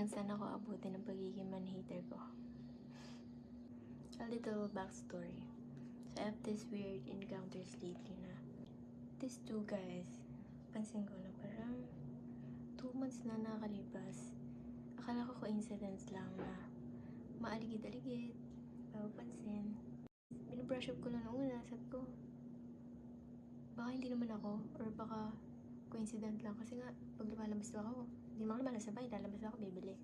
kung saan ako abutin ng pagiging man-hater ko. A little backstory. So, I have this weird encounters lately na these two guys, pansin ko na parang 2 months na nakalipas. Akala ko coincidence lang na maaligid-aligid, papansin. Binubrush up ko lang noong una, sabi ko, baka hindi naman ako, or baka coincident lang. Kasi nga, pag lumalabas ako, hindi naman lumalabas sa bahay, lalabas ako, bibili.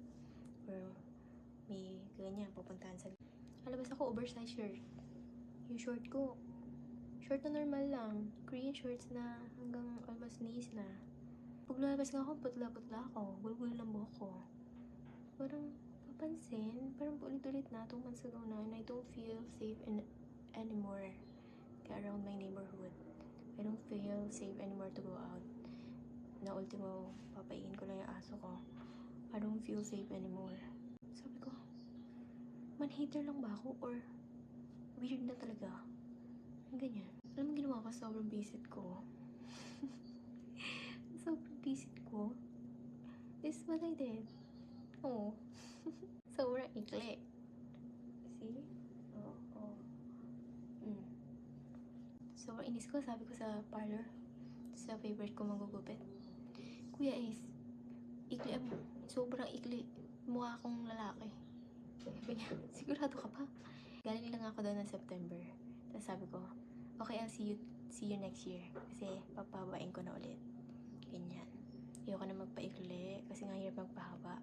Or may ganyan, pupuntahan sa... Lalabas ako, oversized shirt. Yung short ko, short na normal lang. Korean shorts na hanggang almost knees na. Pag lalabas nga ako, putla-putla ako. Gulgulo ng buhok ko. Parang papansin, parang ulit-ulit na 2 months ago na, and I don't feel safe anymore around my neighborhood. I don't feel safe anymore to go out. Na ultimo, papaingin ko lang yung aso ko. I don't feel safe anymore. Sabi ko, man-hater lang ba ako or weird na talaga? Ganyan. Alam mo ginawa ko, sobrang visit ko. Sobrang visit ko. This is what I did. Oh. Sobrang ikli. See? Oh. Sobrang inis ko, sabi ko sa parlor, sa favorite ko magugupit. Kuya Ace, ikli mo. Sobrang ikli. Mukha akong lalaki. Sabi niya, sigurado ka pa? Galing lang ako doon ng September. Tapos sabi ko, okay, I'll see you next year. Kasi papababain ko na ulit. Ganyan. Ayoko na magpaikli kasi nga hirap magpahaba.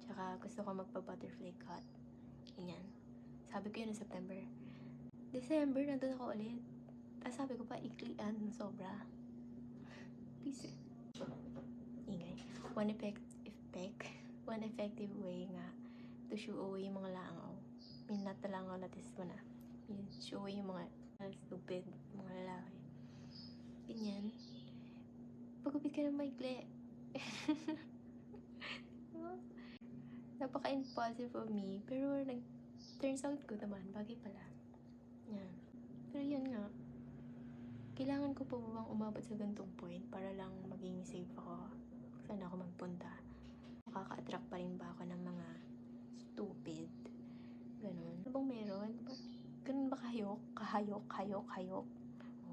Tsaka gusto ko magpa-butterfly cut. Ganyan. Sabi ko yun ng September. December, nandun ako ulit. Tapos sabi ko pa, iklian, sobra. Peace. Ingay. One effective way nga to show away yung mga langaw. Not na langaw na test mo na. Show away yung mga stupid, mga lalaki. Ganyan. Pagupit ka ng maikli. Napaka-impulsive of me. Pero turns out good naman. Bagay pala. Yan. Pero yun nga. Kailangan ko pa bang umabot sa gantong point para lang maging safe ako? Saan ako magpunta? Makaka-attract pa rin ba ako ng mga stupid? Ganon. Ano bang meron? Ganun ba kahayok?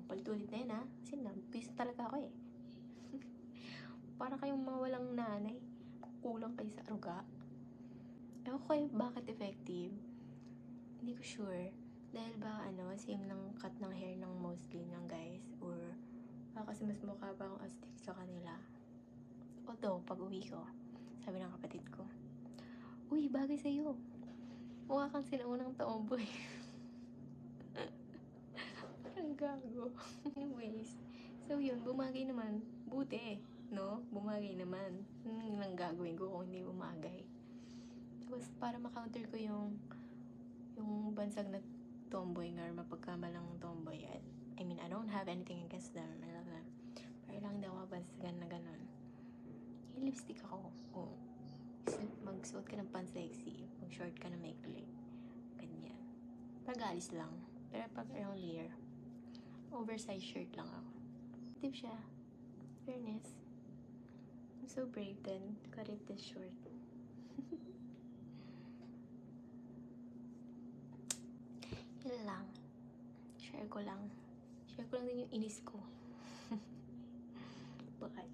Palit-ulit na yun ha. Kasi nabis talaga ako eh. Para kayong mga walang nanay. Kulang kayo sa aruga. Ewan ko kayo bakit effective. Hindi ko sure. Dahil ba same ng cut ng hair ng mostly ng guys. Or kasi mas mukha ba akong astig sa kanila. Although, pag uwi ko, sabi ng kapatid ko, uy, bagay sa'yo. Mukha kang sinaunang tomboy. Ang gago. Anyways, so yun, bumagay naman. Buti, no? Bumagay naman. Ang gagawin ko kung hindi bumagay. Tapos, para ma-counter ko yung bansag na tomboy nga, or mapagkamalang tomboy. I mean, I don't have anything against them. I love them. Pero lang daw mabansagan na ganun. Yung lipstick ako. Oh. Magsuot ka ng pansexy. Mag-short ka na maikli. Ganyan. Pag-alis lang. Pero pag around here, oversized shirt lang ako. Tip siya. Fairness. I'm so brave then. Cut it this short. Yun lang. Share ko lang din yung inis ko. Bye.